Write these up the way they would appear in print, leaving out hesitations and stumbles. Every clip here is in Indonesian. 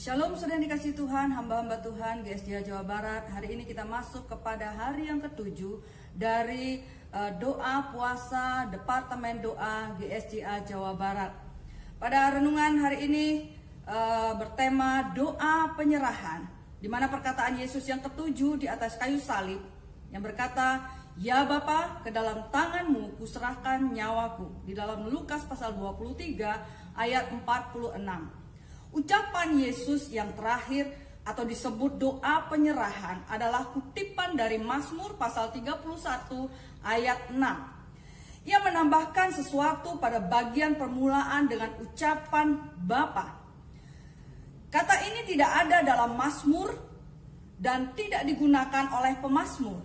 Shalom sudah dikasih Tuhan, hamba-hamba Tuhan GSJA Jawa Barat. Hari ini kita masuk kepada hari yang ketujuh dari doa puasa Departemen Doa GSJA Jawa Barat. Pada renungan hari ini bertema doa penyerahan, di mana perkataan Yesus yang ketujuh di atas kayu salib yang berkata, "Ya Bapa, ke dalam tanganmu kuserahkan nyawaku." Di dalam Lukas pasal 23 ayat 46. Ucapan Yesus yang terakhir atau disebut doa penyerahan adalah kutipan dari Mazmur pasal 31 ayat 6. Ia menambahkan sesuatu pada bagian permulaan dengan ucapan Bapa. Kata ini tidak ada dalam Mazmur dan tidak digunakan oleh pemazmur.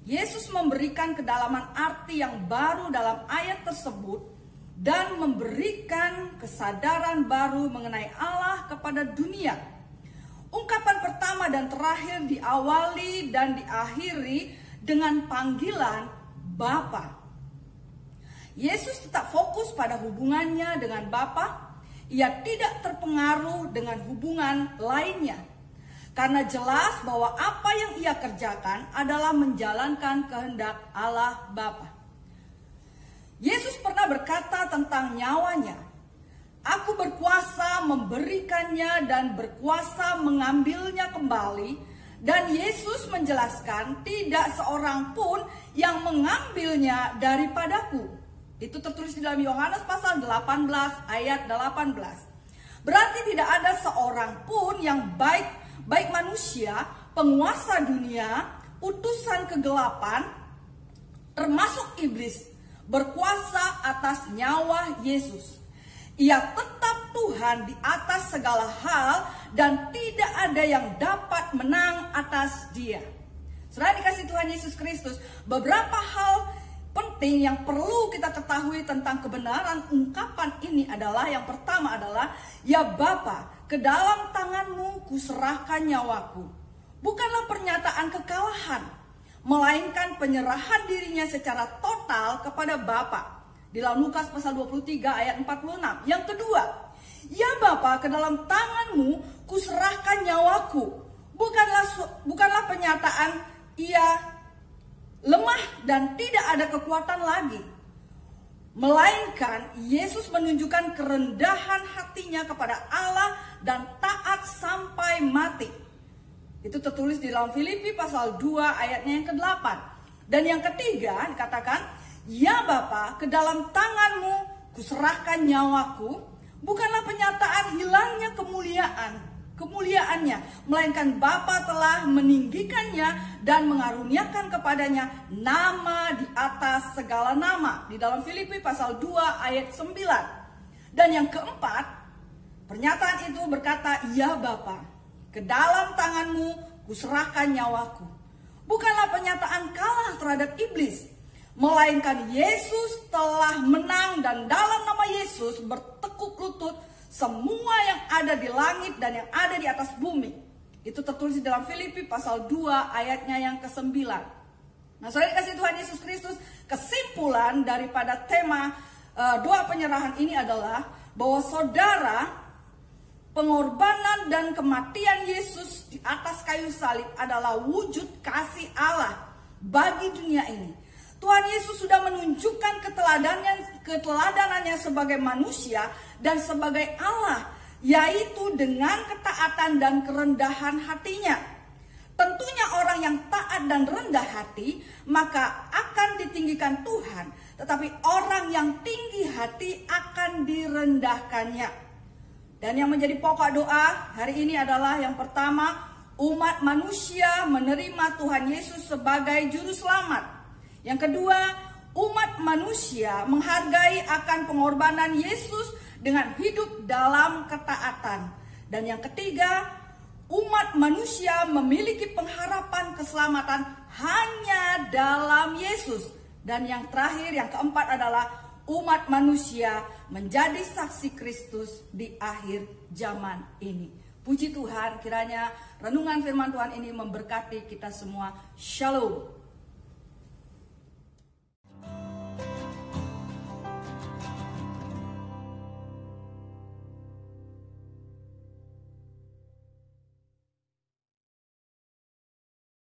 Yesus memberikan kedalaman arti yang baru dalam ayat tersebut dan memberikan kesadaran baru mengenai Allah kepada dunia. Ungkapan pertama dan terakhir diawali dan diakhiri dengan panggilan Bapa. Yesus tetap fokus pada hubungannya dengan Bapa. Ia tidak terpengaruh dengan hubungan lainnya, karena jelas bahwa apa yang ia kerjakan adalah menjalankan kehendak Allah Bapa. Yesus pernah berkata tentang nyawanya, "Aku berkuasa memberikannya dan berkuasa mengambilnya kembali." Dan Yesus menjelaskan, "Tidak seorang pun yang mengambilnya daripadaku." Itu tertulis di dalam Yohanes pasal 18 ayat 18. Berarti tidak ada seorang pun yang baik manusia, penguasa dunia, utusan kegelapan, termasuk iblis, berkuasa atas nyawa Yesus. Ia tetap Tuhan di atas segala hal dan tidak ada yang dapat menang atas Dia. Saudara dikasih Tuhan Yesus Kristus, beberapa hal penting yang perlu kita ketahui tentang kebenaran ungkapan ini adalah, yang pertama adalah, "Ya Bapa, ke dalam tanganmu kuserahkan nyawaku." Bukanlah pernyataan kekalahan, melainkan penyerahan dirinya secara total kepada Bapa. Di dalam Lukas pasal 23 ayat 46. Yang kedua, "Ya Bapa, ke dalam tanganmu kuserahkan nyawaku." Bukanlah pernyataan ia lemah dan tidak ada kekuatan lagi, melainkan Yesus menunjukkan kerendahan hatinya kepada Allah dan taat sampai mati. Itu tertulis di dalam Filipi pasal 2 ayatnya yang ke-8. Dan yang ketiga dikatakan, "Ya Bapa, ke dalam tanganmu kuserahkan nyawaku." Bukanlah pernyataan hilangnya kemuliaannya, melainkan Bapa telah meninggikannya dan mengaruniakan kepadanya nama di atas segala nama. Di dalam Filipi pasal 2 ayat 9. Dan yang keempat, pernyataan itu berkata, "Ya Bapa, ke dalam tanganmu kuserahkan nyawaku." Bukanlah pernyataan kalah terhadap iblis, melainkan Yesus telah menang dan dalam nama Yesus bertekuk lutut semua yang ada di langit dan yang ada di atas bumi. Itu tertulis di dalam Filipi pasal 2 ayatnya yang ke-9. Nah, saudara dikasih Tuhan Yesus Kristus, kesimpulan daripada tema doa penyerahan ini adalah bahwa saudara, pengorbanan dan kematian Yesus di atas kayu salib adalah wujud kasih Allah bagi dunia ini. Tuhan Yesus sudah menunjukkan keteladannannya sebagai manusia dan sebagai Allah, yaitu dengan ketaatan dan kerendahan hatinya. Tentunya orang yang taat dan rendah hati maka akan ditinggikan Tuhan, tetapi orang yang tinggi hati akan direndahkannya. Dan yang menjadi pokok doa hari ini adalah, yang pertama, umat manusia menerima Tuhan Yesus sebagai juru selamat. Yang kedua, umat manusia menghargai akan pengorbanan Yesus dengan hidup dalam ketaatan. Dan yang ketiga, umat manusia memiliki pengharapan keselamatan hanya dalam Yesus. Dan yang terakhir, yang keempat adalah umat manusia menjadi saksi Kristus di akhir zaman ini. Puji Tuhan, kiranya renungan firman Tuhan ini memberkati kita semua. Shalom.